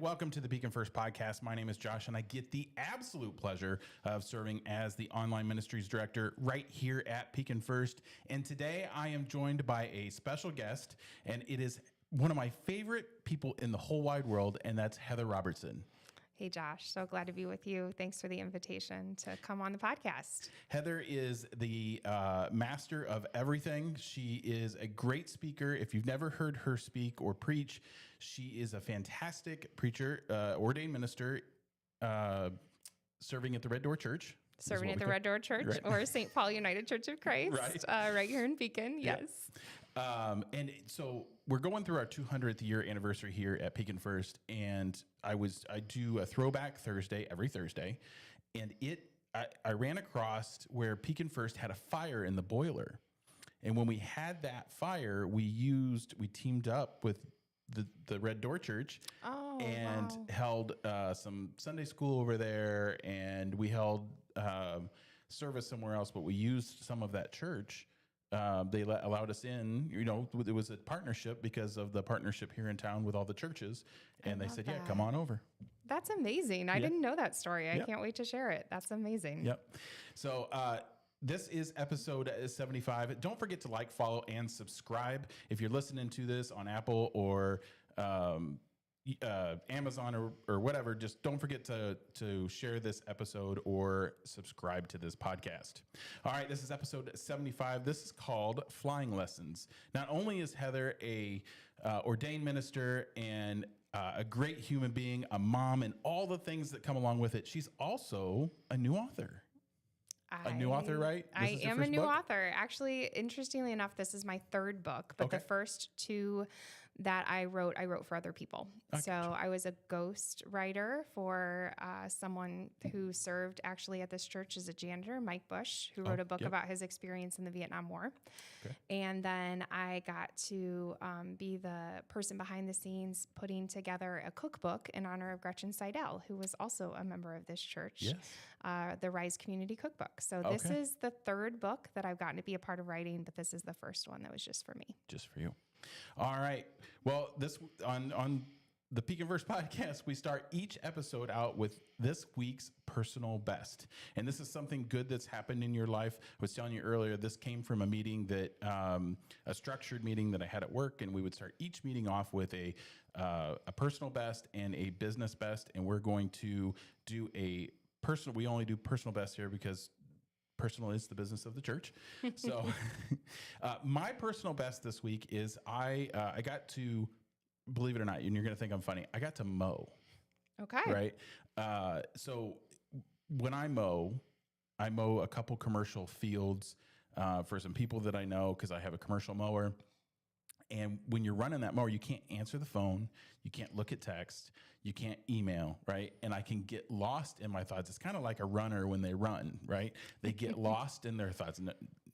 welcome to the Pekin First Podcast. My name is Josh, and I get the absolute pleasure of serving as the Online Ministries Director right here at Pekin First. And today I am joined by a special guest, and it is one of my favorite people in the whole wide world, and that's Heather Robertson. Hey, Josh. So glad to be with you. Thanks for the invitation to come on the podcast. Heather is the master of everything. She is a great speaker. If you've never heard her speak or preach, she is a fantastic preacher, ordained minister, serving at the Red Door Church. Serving at the Red Door Church, right? Or St. Paul United Church of Christ, right here in Pekin. Yes. And so we're going through our 200th year anniversary here at Pekin First, and I do a throwback Thursday every Thursday, and I ran across where Pekin First had a fire in the boiler, and when we had that fire, we teamed up with the Red Door Church and held some Sunday school over there, and we held service somewhere else, but we used some of that church. They allowed us in, it was a partnership because of the partnership here in town with all the churches. And they said, yeah, come on over. That's amazing. I didn't know that story. I can't wait to share it. That's amazing. Yep. So, this is episode 75. Don't forget to like, follow, and subscribe. If you're listening to this on Apple or Amazon or whatever, just don't forget to share this episode or subscribe to this podcast. All right, this is episode 75. This is called Flying Lessons. Not only is Heather a ordained minister and a great human being, a mom, and all the things that come along with it, she's also a new author. A new author, right? I am a new author. Actually, interestingly enough, this is my third book, but the first two that I wrote for other people. So I was a ghost writer for someone who served actually at this church as a janitor, Mike Bush, who wrote a book about his experience in the Vietnam War. Okay. And then I got to be the person behind the scenes putting together a cookbook in honor of Gretchen Seidel, who was also a member of this church, the Rise Community Cookbook. So this is the third book that I've gotten to be a part of writing, but this is the first one that was just for me. Just for you. All right. Well, this on the Pekin First Podcast, we start each episode out with this week's personal best. And this is something good that's happened in your life. I was telling you earlier, this came from a meeting a structured meeting that I had at work, and we would start each meeting off with a personal best and a business best. And we're going to do we only do personal best here because personal is the business of the church. So my personal best this week is I got to, believe it or not, and you're going to think I'm funny, I got to mow. Okay. Right? So when I mow a couple commercial fields for some people that I know because I have a commercial mower. And when you're running that mower, you can't answer the phone, you can't look at text, you can't email, right? And I can get lost in my thoughts. It's kind of like a runner when they run, right? They get lost in their thoughts.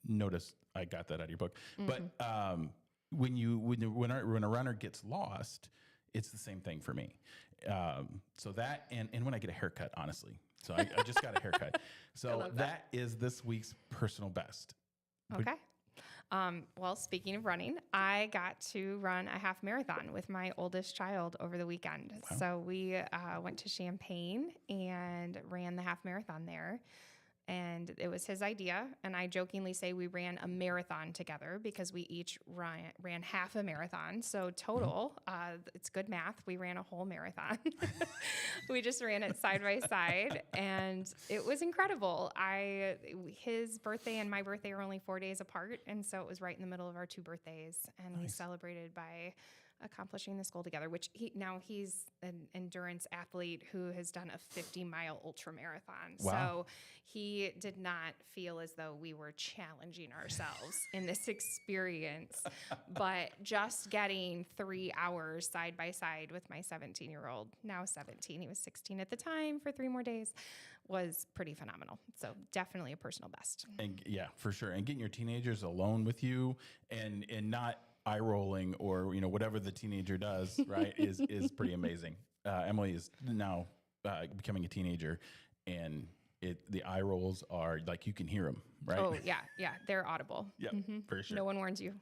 Notice I got that out of your book. Mm-hmm. But when a runner gets lost, it's the same thing for me. So that and when I get a haircut, honestly. So I just got a haircut. So that is this week's personal best. Okay. Well, speaking of running, I got to run a half marathon with my oldest child over the weekend. Wow. So we went to Champaign and ran the half marathon there. And it was his idea. And I jokingly say we ran a marathon together because we each ran half a marathon. So total, it's good math. We ran a whole marathon. We just ran it side by side. And it was incredible. His birthday and my birthday are only 4 days apart. And so it was right in the middle of our two birthdays. And we celebrated by accomplishing this goal together, which he's an endurance athlete who has done a 50-mile ultra marathon. Wow. So he did not feel as though we were challenging ourselves in this experience, but just getting 3 hours side by side with my 17-year-old, now 17, he was 16 at the time, for 3 more days, was pretty phenomenal. So definitely a personal best. And yeah, for sure. And getting your teenagers alone with you and not eye rolling or whatever the teenager does, right, is pretty amazing. Emily is now becoming a teenager, and the eye rolls are like you can hear them, right? Oh yeah, they're audible. Yeah, for sure. No one warns you.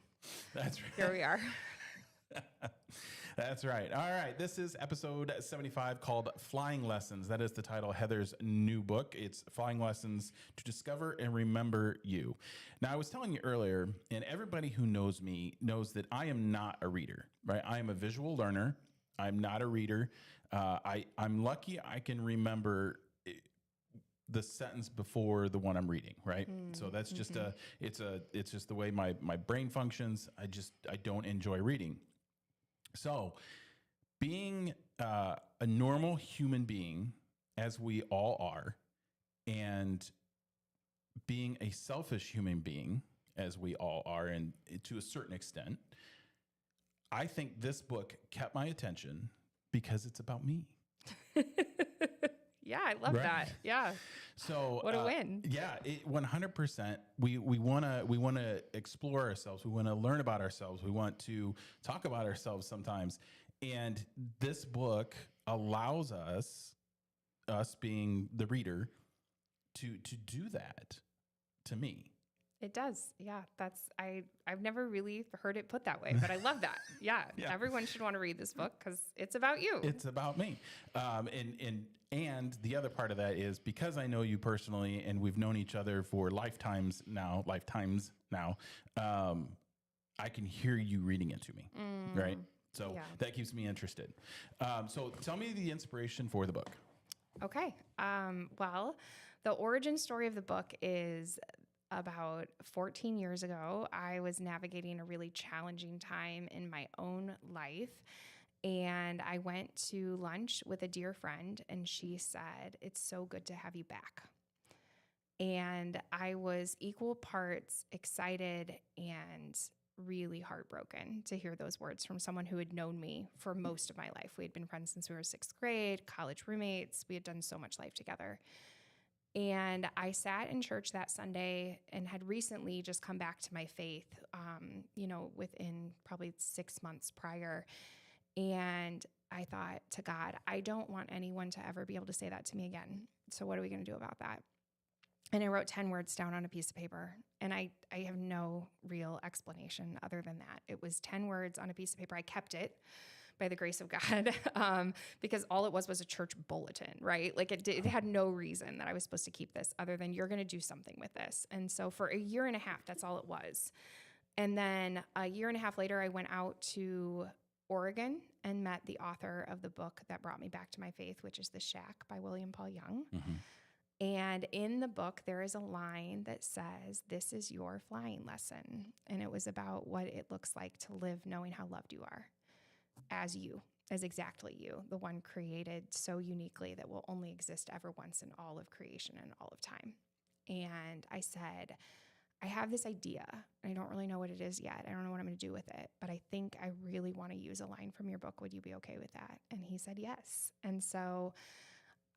That's right. Here we are. That's right. All right. This is episode 75 called Flying Lessons. That is the title of Heather's new book. It's Flying Lessons to Discover and Remember You. Now, I was telling you earlier, and everybody who knows me knows that I am not a reader, right? I am a visual learner. I'm not a reader. I'm lucky I can remember the sentence before the one I'm reading, right? So that's just it's just the way my brain functions. I don't enjoy reading. So being a normal human being, as we all are, and being a selfish human being, as we all are, and to a certain extent, I think this book kept my attention because it's about me. Yeah, I love that. Yeah. So what a win. Yeah, 100%. We want to explore ourselves. We want to learn about ourselves. We want to talk about ourselves sometimes. And this book allows us being the reader, to do that to me. It does. Yeah. I've never really heard it put that way, but I love that. Yeah. Yeah. Everyone should want to read this book because it's about you. It's about me. And the other part of that is because I know you personally and we've known each other for lifetimes now, I can hear you reading it to me. Right. So that keeps me interested. So tell me the inspiration for the book. Okay. Well, the origin story of the book is about 14 years ago. I was navigating a really challenging time in my own life. And I went to lunch with a dear friend, and she said, "It's so good to have you back." And I was equal parts excited and really heartbroken to hear those words from someone who had known me for most of my life. We had been friends since we were 6th grade, college roommates. We had done so much life together. And I sat in church that Sunday and had recently just come back to my faith, within probably 6 months prior. And I thought to God, I don't want anyone to ever be able to say that to me again. So what are we going to do about that? And I wrote 10 words down on a piece of paper. And I have no real explanation other than that. It was 10 words on a piece of paper. I kept it by the grace of God, because all it was a church bulletin, right? Like it had no reason that I was supposed to keep this other than you're going to do something with this. And so for a year and a half, that's all it was. And then a year and a half later, I went out to Oregon and met the author of the book that brought me back to my faith, which is The Shack by William Paul Young. Mm-hmm. And in the book, there is a line that says, "This is your flying lesson." And it was about what it looks like to live knowing how loved you are as you, as exactly you, the one created so uniquely that will only exist ever once in all of creation and all of time. And I said, I have this idea. I don't really know what it is yet. I don't know what I'm going to do with it, but I think I really want to use a line from your book. Would you be okay with that? And he said yes. And so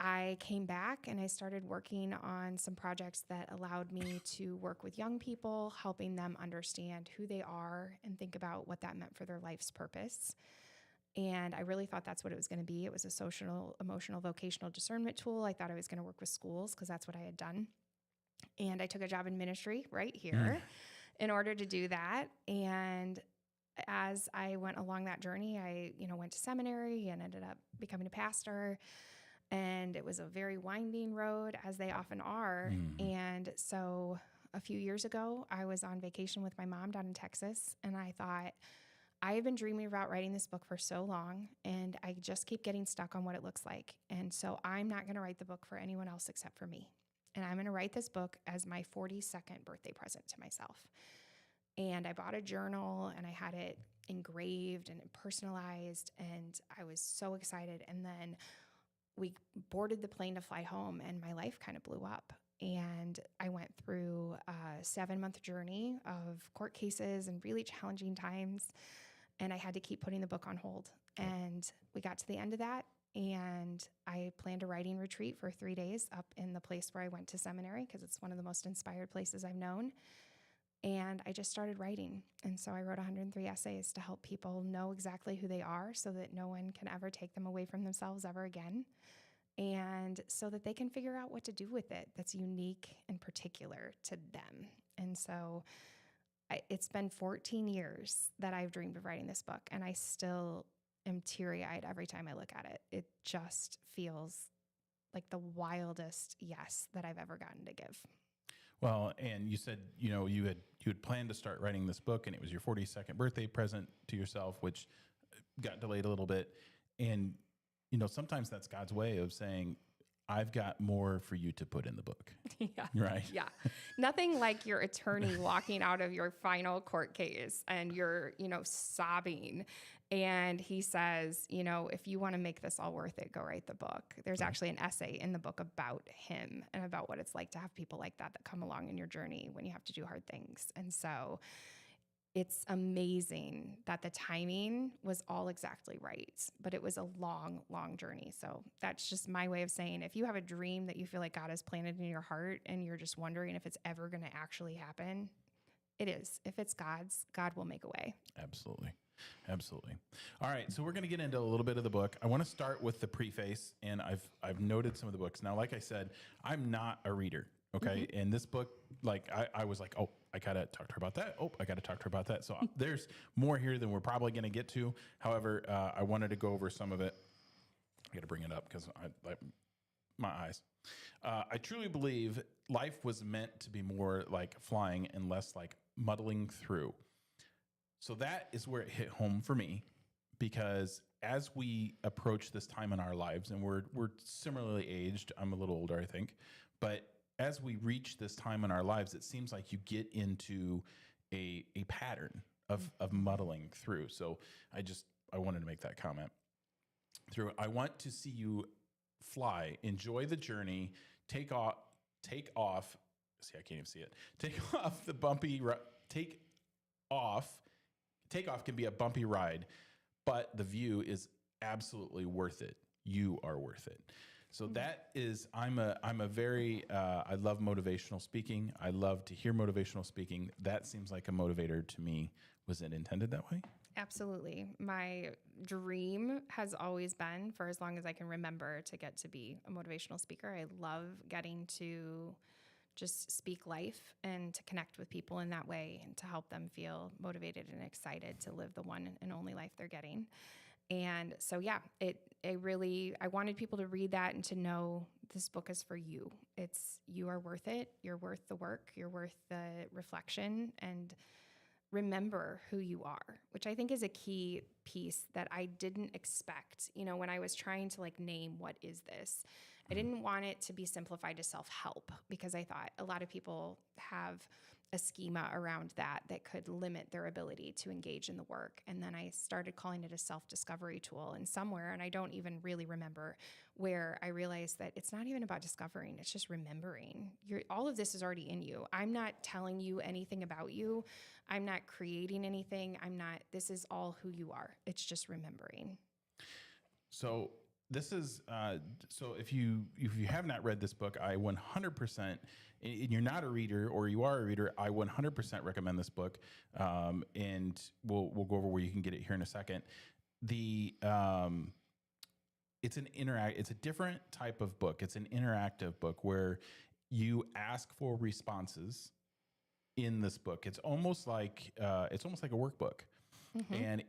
I came back and I started working on some projects that allowed me to work with young people, helping them understand who they are and think about what that meant for their life's purpose. And I really thought that's what it was going to be. It was a social, emotional, vocational discernment tool. I thought I was going to work with schools because that's what I had done. And I took a job in ministry right here in order to do that. And as I went along that journey, I, went to seminary and ended up becoming a pastor. And it was a very winding road, as they often are. And so a few years ago, I was on vacation with my mom down in Texas. And I thought, I have been dreaming about writing this book for so long, and I just keep getting stuck on what it looks like. And so I'm not going to write the book for anyone else except for me. And I'm going to write this book as my 42nd birthday present to myself. And I bought a journal, and I had it engraved and personalized, and I was so excited. And then we boarded the plane to fly home, and my life kind of blew up. And I went through a 7-month journey of court cases and really challenging times. And I had to keep putting the book on hold. And we got to the end of that, and I planned a writing retreat for 3 days up in the place where I went to seminary, because it's one of the most inspired places I've known. And I just started writing. And so I wrote 103 essays to help people know exactly who they are so that no one can ever take them away from themselves ever again. And so that they can figure out what to do with it that's unique and particular to them. And so it's been 14 years that I've dreamed of writing this book, and I still am teary-eyed every time I look at it. It just feels like the wildest yes that I've ever gotten to give. Well, and you said, you had planned to start writing this book, and it was your 42nd birthday present to yourself, which got delayed a little bit. And, sometimes that's God's way of saying, I've got more for you to put in the book. Yeah. Right. Yeah. Nothing like your attorney walking out of your final court case and you're, sobbing. And he says, if you want to make this all worth it, go write the book. There's actually an essay in the book about him and about what it's like to have people like that come along in your journey when you have to do hard things. And so it's amazing that the timing was all exactly right, but it was a long, long journey. So that's just my way of saying, if you have a dream that you feel like God has planted in your heart and you're just wondering if it's ever going to actually happen, it is. If it's God's, God will make a way. Absolutely. Absolutely. All right. So we're going to get into a little bit of the book. I want to start with the preface, and I've noted some of the books. Now, like I said, I'm not a reader. Okay. And this book, I was like, oh, I got to talk to her about that. Oh, I got to talk to her about that. So there's more here than we're probably going to get to. However, I wanted to go over some of it. I got to bring it up because my eyes. I truly believe life was meant to be more like flying and less like muddling through. So that is where it hit home for me, because as we approach this time in our lives, and we're similarly aged, I'm a little older, I think, but as we reach this time in our lives, it seems like you get into a pattern of muddling through. So I wanted to make that comment. I want to see you fly, enjoy the journey, take off. See, I can't even see it. Take off the bumpy. Takeoff can be a bumpy ride, but the view is absolutely worth it. You are worth it. So that is, I love motivational speaking. I love to hear motivational speaking. That seems like a motivator to me. Was it intended that way? Absolutely. My dream has always been, for as long as I can remember, to get to be a motivational speaker. I love getting to just speak life and to connect with people in that way and to help them feel motivated and excited to live the one and only life they're getting. And so, yeah, I wanted people to read that and to know this book is for you. You are worth it. You're worth the work. You're worth the reflection, and remember who you are, which I think is a key piece that I didn't expect. When I was trying to name what is this, I didn't want it to be simplified to self-help, because I thought a lot of people have a schema around that could limit their ability to engage in the work. And then I started calling it a self-discovery tool. And somewhere, and I don't even really remember where, I realized that it's not even about discovering, it's just remembering. All of this is already in you. I'm not telling you anything about you. I'm not creating anything. This is all who you are. It's just remembering. So this is, so if you have not read this book, I 100%, and you're not a reader or you are a reader, I 100% recommend this book. And we'll go over where you can get it here in a second. It's a different type of book. It's an interactive book where you ask for responses in this book. It's almost like a workbook. And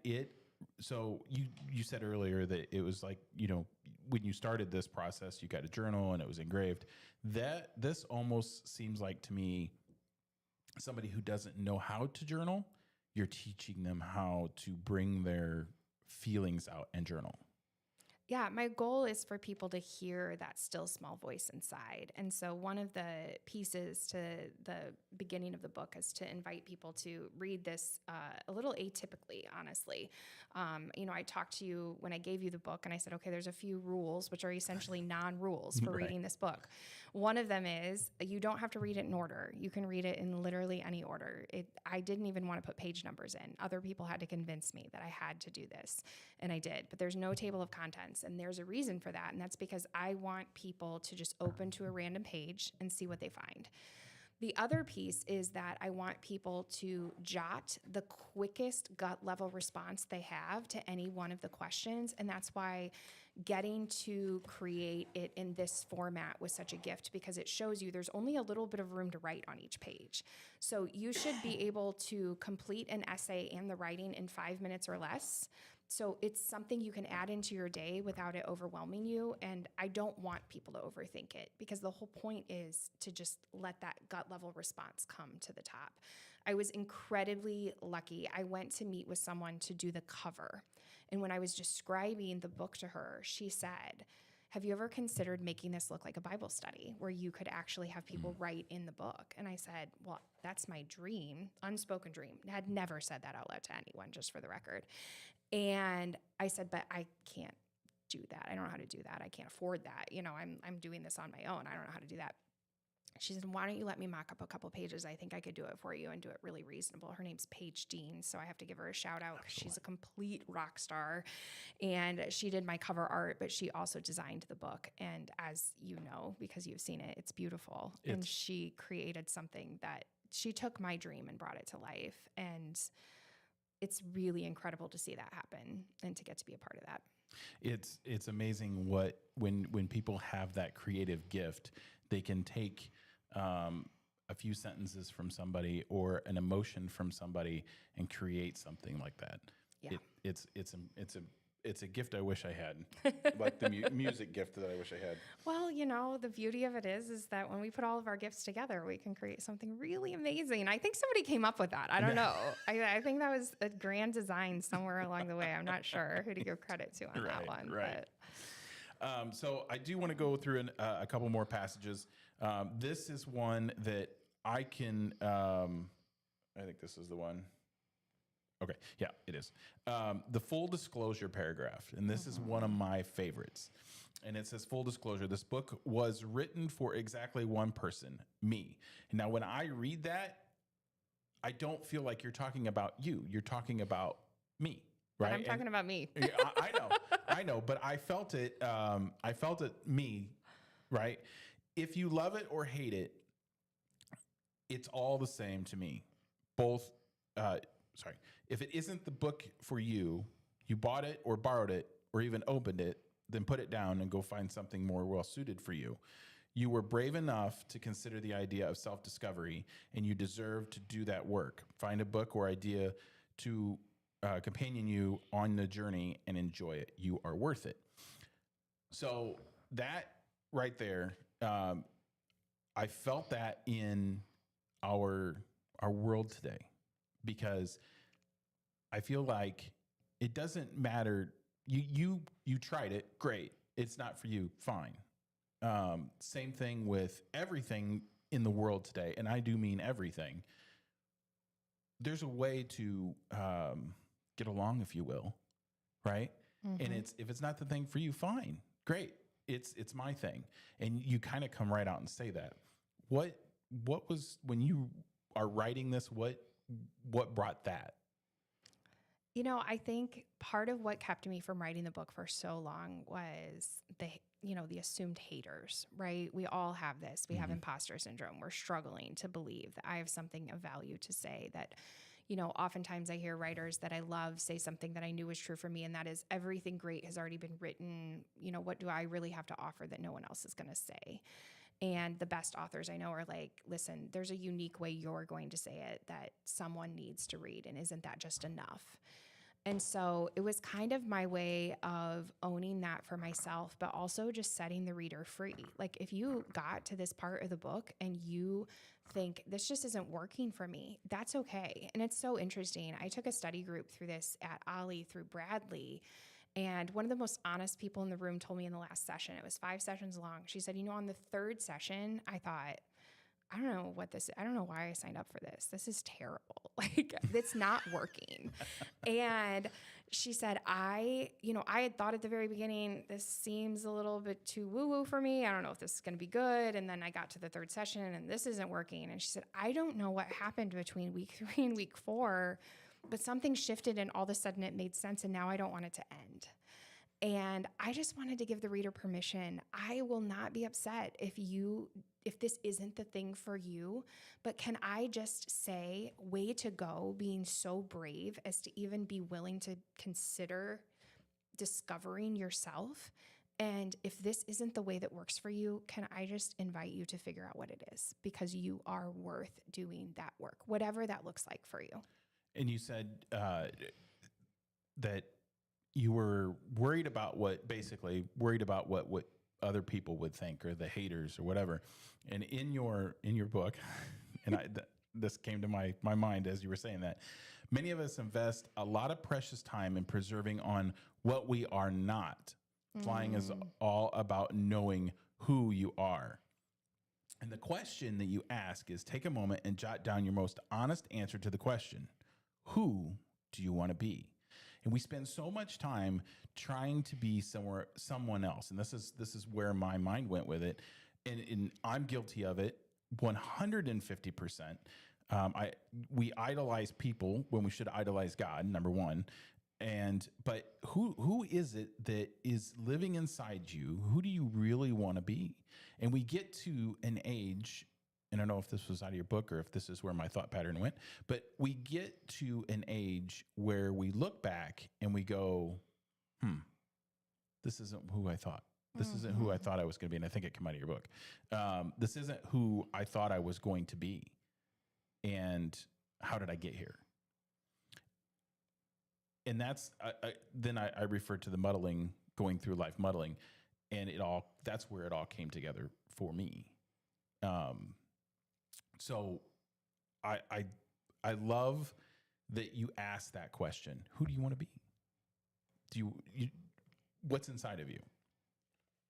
so you said earlier that it was like, when you started this process, you got a journal and it was engraved. This almost seems like, to me, somebody who doesn't know how to journal, you're teaching them how to bring their feelings out and journal. Yeah, my goal is for people to hear that still small voice inside. And so one of the pieces to the beginning of the book is to invite people to read this a little atypically, honestly. I talked to you when I gave you the book, and I said, okay, there's a few rules, which are essentially non-rules for reading this book. One of them is you don't have to read it in order. You can read it in literally any order. I didn't even want to put page numbers in. Other people had to convince me that I had to do this, and I did. But there's no table of contents, and there's a reason for that, and that's because I want people to just open to a random page and see what they find. The other piece is that I want people to jot the quickest gut level response they have to any one of the questions. And that's why getting to create it in this format was such a gift, because it shows you there's only a little bit of room to write on each page. So you should be able to complete an essay and the writing in 5 minutes or less. So it's something you can add into your day without it overwhelming you. And I don't want people to overthink it, because the whole point is to just let that gut level response come to the top. I was incredibly lucky. I went to meet with someone to do the cover. And when I was describing the book to her, she said, have you ever considered making this look like a Bible study where you could actually have people write in the book? And I said, well, that's my dream, unspoken dream. I had never said that out loud to anyone, just for the record. And I said, but I can't do that. I don't know how to do that. I can't afford that. I'm doing this on my own. I don't know how to do that. She said, why don't you let me mock up a couple pages? I think I could do it for you and do it really reasonable. Her name's Paige Dean, so I have to give her a shout out because she's a complete rock star. And she did my cover art, but she also designed the book. And as you know, because you've seen it, it's beautiful. And she created something that she took my dream and brought it to life. And it's really incredible to see that happen and to get to be a part of that. It's amazing when people have that creative gift, they can take a few sentences from somebody or an emotion from somebody and create something like that. Yeah. It's a gift I wish I had, like the music gift that I wish I had. Well, the beauty of it is that when we put all of our gifts together, we can create something really amazing. I think somebody came up with that. I don't know. I think that was a grand design somewhere along the way. I'm not sure who to give credit to on that one. Right. So I do want to go through a couple more passages. This is one that I can, I think this is the one. Okay. Yeah, it is. The full disclosure paragraph. And this is one of my favorites. And it says, full disclosure, this book was written for exactly one person, me. And now when I read that, I don't feel like you're talking about you. You're talking about me. Right. But I'm talking about me. Yeah, I know, but I felt it me, right? If you love it or hate it, it's all the same to me. If it isn't the book for you, you bought it or borrowed it or even opened it, then put it down and go find something more well suited for you. You were brave enough to consider the idea of self-discovery, and you deserve to do that work. Find a book or idea to companion you on the journey and enjoy it. You are worth it. So that right there, I felt that in our world today, because I feel like it doesn't matter. You tried it, great. It's not for you, fine. Same thing with everything in the world today, and I do mean everything. There's a way to get along, if you will, right? Mm-hmm. And if it's not the thing for you, fine, great. It's my thing, and you kind of come right out and say that. What was, when you are writing this? What brought that? I think part of what kept me from writing the book for so long was the assumed haters, right? We all have this. We have imposter syndrome. We're struggling to believe that I have something of value to say, that, oftentimes I hear writers that I love say something that I knew was true for me, and that is, everything great has already been written. What do I really have to offer that no one else is going to say? And the best authors I know are like, listen, there's a unique way you're going to say it that someone needs to read, and isn't that just enough? And so it was kind of my way of owning that for myself, but also just setting the reader free. Like, if you got to this part of the book and you think this just isn't working for me, that's okay. And it's so interesting. I took a study group through this at Ollie through Bradley. And one of the most honest people in the room told me in the last session, it was 5 sessions long. She said, on the third session, I thought, I don't know why I signed up for this. This is terrible. Like, it's not working. And she said, I had thought at the very beginning, this seems a little bit too woo-woo for me. I don't know if this is going to be good. And then I got to the third session and this isn't working. And she said, I don't know what happened between week 3 and week 4, but something shifted and all of a sudden it made sense. And now I don't want it to end. And I just wanted to give the reader permission. I will not be upset if this isn't the thing for you, but can I just say, way to go, being so brave as to even be willing to consider discovering yourself. And if this isn't the way that works for you, can I just invite you to figure out what it is, because you are worth doing that work, whatever that looks like for you. And you said that you were worried about what other people would think, or the haters or whatever. And in your book, and this came to my mind as you were saying that, many of us invest a lot of precious time in preserving on what we are not. Flying is all about knowing who you are. And the question that you ask is, take a moment and jot down your most honest answer to the question, who do you want to be? And we spend so much time trying to be someone else. And this is where my mind went with it. And I'm guilty of it 150%. We idolize people when we should idolize God, number one. But who is it that is living inside you? Who do you really want to be? And we get to an age, and I don't know if this was out of your book or if this is where my thought pattern went, but we get to an age where we look back and we go, this isn't who I thought. This isn't who I thought I was going to be. And I think it came out of your book. This isn't who I thought I was going to be. And how did I get here? And that's, then I refer to the muddling, going through life muddling, and that's where it all came together for me. So I love that you asked that question. Who do you want to be? What's inside of you?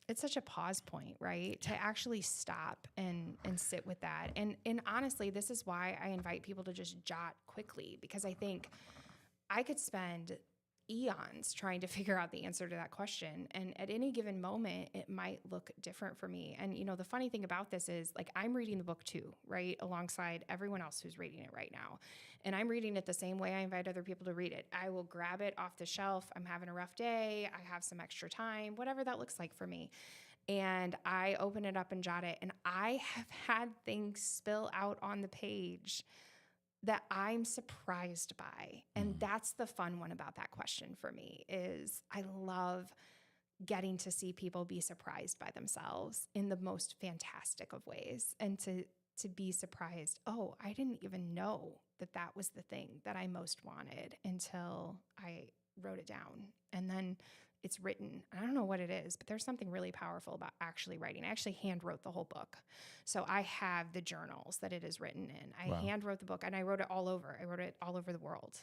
It's such a pause point, right? To actually stop and sit with that. And honestly, this is why I invite people to just jot quickly, because I think I could spend eons trying to figure out the answer to that question. And at any given moment, it might look different for me. And, the funny thing about this is, like, I'm reading the book too, right? Alongside everyone else who's reading it right now. And I'm reading it the same way I invite other people to read it. I will grab it off the shelf. I'm having a rough day. I have some extra time, whatever that looks like for me. And I open it up and jot it. And I have had things spill out on the page that I'm surprised by. And that's the fun one about that question for me, is I love getting to see people be surprised by themselves in the most fantastic of ways. And to be surprised, oh, I didn't even know that was the thing that I most wanted until I wrote it down. And then it's written. I don't know what it is, but there's something really powerful about actually writing. I actually hand wrote the whole book. So I have the journals that it is written in. I hand wrote the book, and I wrote it all over. I wrote it all over the world.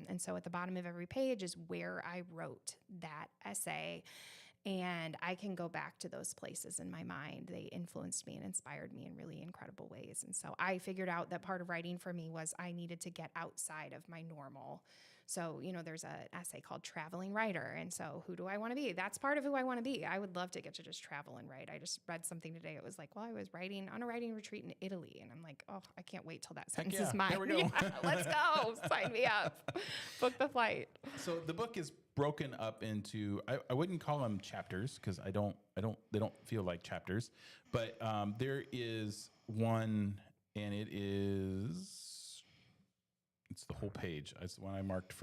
And so at the bottom of every page is where I wrote that essay. And I can go back to those places in my mind. They influenced me and inspired me in really incredible ways. And so I figured out that part of writing for me was I needed to get outside of my normal. So, there's an essay called Traveling Writer. And so who do I want to be? That's part of who I want to be. I would love to get to just travel and write. I just read something today. It was like, well, I was writing on a writing retreat in Italy. And I'm like, oh, I can't wait till that sentence is mine. There we go. Yeah, let's go. Sign me up. Book the flight. So the book is broken up into, I wouldn't call them chapters, because they don't feel like chapters, but there is one, and it's the whole page. It's the one I marked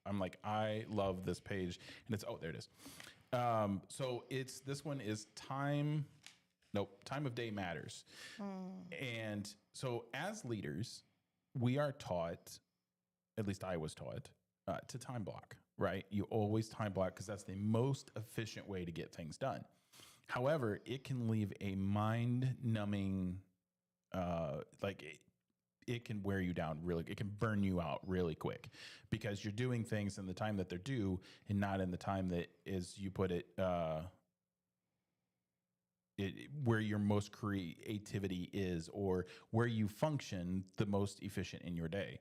I'm like, I love this page. And there it is. So this one is time of day matters. And so as leaders, we are taught, at least I was taught, to time block, right? You always time block, because that's the most efficient way to get things done. However, it can leave a mind-numbing, it can wear you down it can burn you out really quick, because you're doing things in the time that they're due and not in the time that, as you put it, where your most creativity is, or where you function the most efficient in your day.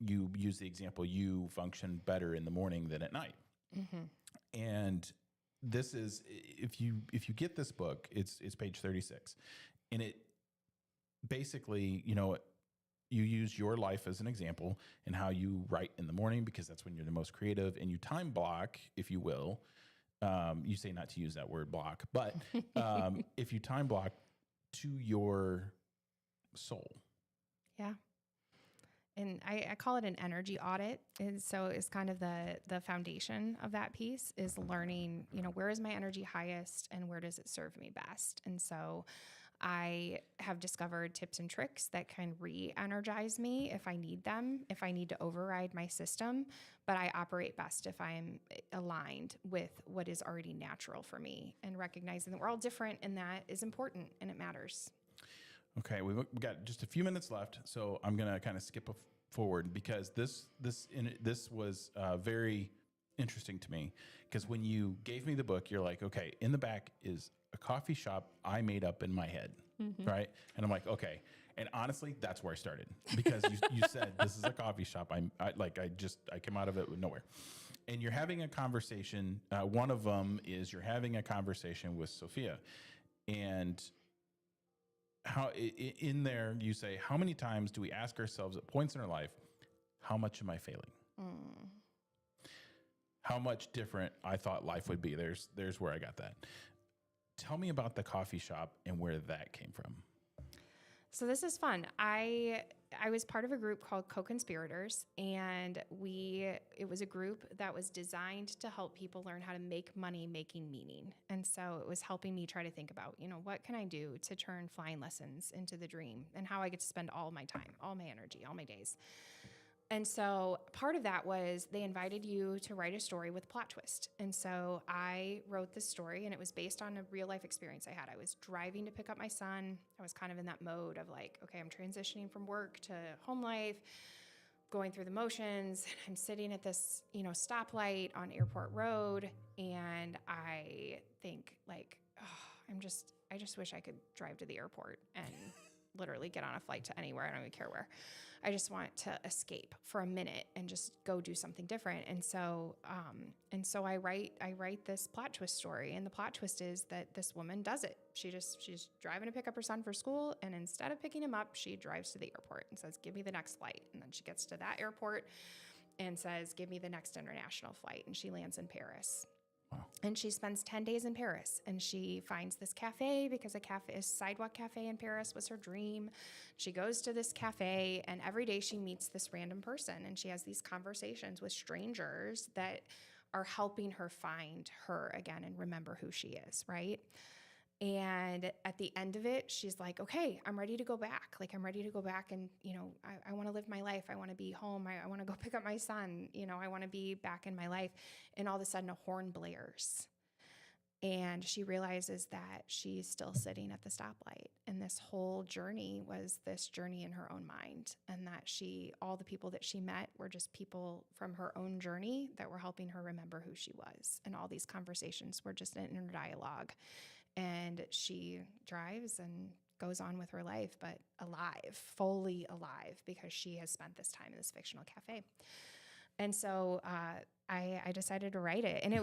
You use the example, you function better in the morning than at night. And this is, if you get this book, it's page 36, and it basically, you use your life as an example and how you write in the morning, because that's when you're the most creative, and you time block, if you will. You say not to use that word block, but if you time block to your soul. Yeah. And I call it an energy audit. And so it's kind of the foundation of that piece is learning, where is my energy highest and where does it serve me best? And so I have discovered tips and tricks that can re-energize me if I need them, if I need to override my system, but I operate best if I'm aligned with what is already natural for me, and recognizing that we're all different, and that is important and it matters. Okay, we've got just a few minutes left, so I'm going to kind of skip forward because this was very interesting to me, because when you gave me the book, you're like, okay, in the back is a coffee shop I made up in my head, right? And I'm like, okay. And honestly, that's where I started, because you said this is a coffee shop. I came out of it with nowhere. And you're having a conversation. One of them is you're having a conversation with Sophia, and how in there you say, how many times do we ask ourselves at points in our life, how much am I failing? How much different I thought life would be. There's where I got that. Tell me about the coffee shop and where that came from. So this is fun. I was part of a group called Co-Conspirators, and it was a group that was designed to help people learn how to make money making meaning. And so it was helping me try to think about, what can I do to turn flying lessons into the dream, and how I get to spend all my time, all my energy, all my days. And so part of that was they invited you to write a story with a plot twist. And so I wrote this story, and it was based on a real life experience I had. I was driving to pick up my son. I was kind of in that mode of like, okay, I'm transitioning from work to home life, going through the motions. I'm sitting at this, stoplight on Airport Road, and I think like, oh, I just wish I could drive to the airport and literally get on a flight to anywhere. I don't even care where. I just want to escape for a minute and just go do something different. And so I write this plot twist story. And the plot twist is that this woman does it. She's driving to pick up her son for school. And instead of picking him up, she drives to the airport and says, give me the next flight. And then she gets to that airport and says, give me the next international flight. And she lands in Paris. Wow. And she spends 10 days in Paris, and she finds this cafe, because a sidewalk cafe in Paris was her dream. She goes to this cafe, and every day she meets this random person, and she has these conversations with strangers that are helping her find her again and remember who she is, right? And at the end of it, she's like, okay, I'm ready to go back. Like, I'm ready to go back, and, I want to live my life. I want to be home. I want to go pick up my son. I want to be back in my life. And all of a sudden a horn blares, and she realizes that she's still sitting at the stoplight. And this whole journey was this journey in her own mind. And that all the people that she met were just people from her own journey that were helping her remember who she was. And all these conversations were just an inner dialogue. And she drives and goes on with her life, but alive, fully alive, because she has spent this time in this fictional cafe. And so I decided to write it. And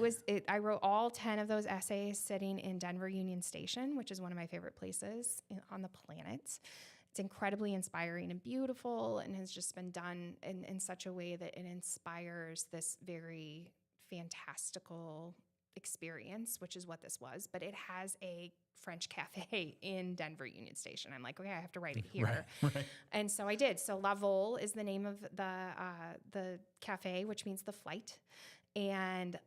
I wrote all 10 of those essays sitting in Denver Union Station, which is one of my favorite places on the planet. It's incredibly inspiring and beautiful, and has just been done in such a way that it inspires this very fantastical experience, which is what this was. But it has a French cafe in Denver Union Station. I'm like, okay, I have to write it here. Right. And so I did. So La Vol is the name of the cafe, which means the flight. And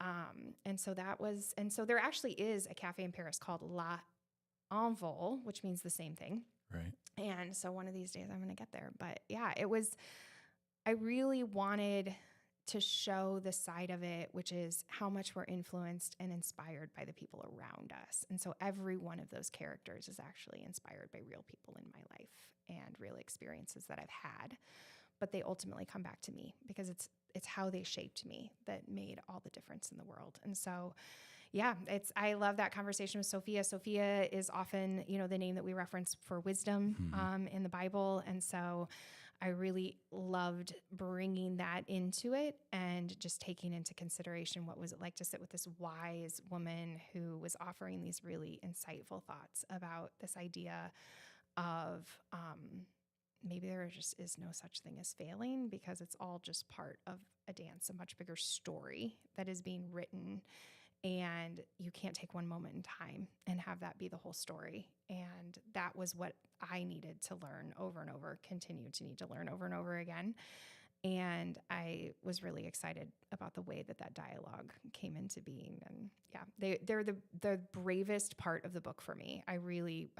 so there actually is a cafe in Paris called La Envol, which means the same thing. Right. And so one of these days I'm going to get there. But yeah, I really wanted to show the side of it, which is how much we're influenced and inspired by the people around us. And so every one of those characters is actually inspired by real people in my life and real experiences that I've had. But they ultimately come back to me, because it's how they shaped me that made all the difference in the world. And so, yeah, I love that conversation with Sophia. Sophia is often, the name that we reference for wisdom in the Bible. And so I really loved bringing that into it and just taking into consideration what was it like to sit with this wise woman who was offering these really insightful thoughts about this idea of maybe there just is no such thing as failing, because it's all just part of a dance, a much bigger story that is being written. And you can't take one moment in time and have that be the whole story. And that was what I needed to learn over and over, continue to need to learn over and over again. And I was really excited about the way that dialogue came into being. And yeah, they're the bravest part of the book for me. I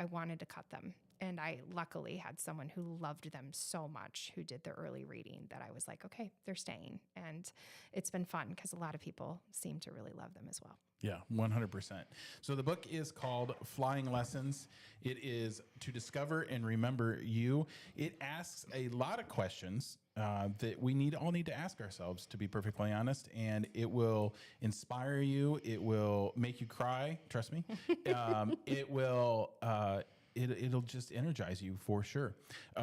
wanted to cut them. And I luckily had someone who loved them so much, who did the early reading, that I was like, okay, they're staying. And it's been fun because a lot of people seem to really love them as well. Yeah, 100%. So the book is called Flying Lessons. It is to discover and remember you. It asks a lot of questions that we all need to ask ourselves, to be perfectly honest. And it will inspire you. It will make you cry. Trust me. It will. It'll just energize you for sure.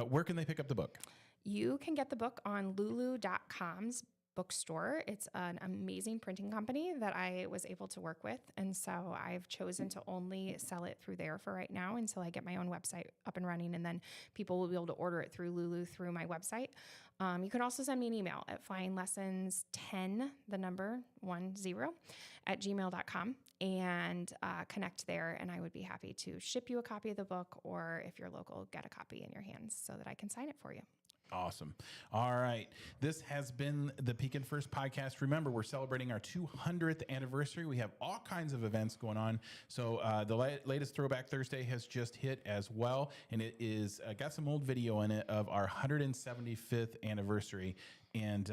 Where can they pick up the book? You can get the book on lulu.com's bookstore. It's an amazing printing company that I was able to work with. And so I've chosen to only sell it through there for right now until I get my own website up and running. And then people will be able to order it through Lulu through my website. You can also send me an email at flyinglessons10, the number 10, @gmail.com and connect there. And I would be happy to ship you a copy of the book, or if you're local, get a copy in your hands so that I can sign it for you. Awesome. All right. This has been the Pekin First Podcast. Remember, we're celebrating our 200th anniversary. We have all kinds of events going on. So the latest Throwback Thursday has just hit as well. And it is got some old video in it of our 175th anniversary. And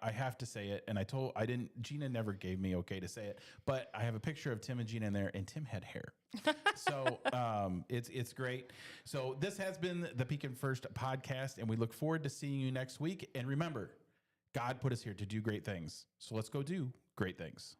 I have to say it, and Gina never gave me okay to say it, but I have a picture of Tim and Gina in there, and Tim had hair. So it's great. So this has been the Pekin First Podcast, and we look forward to seeing you next week. And remember, God put us here to do great things. So let's go do great things.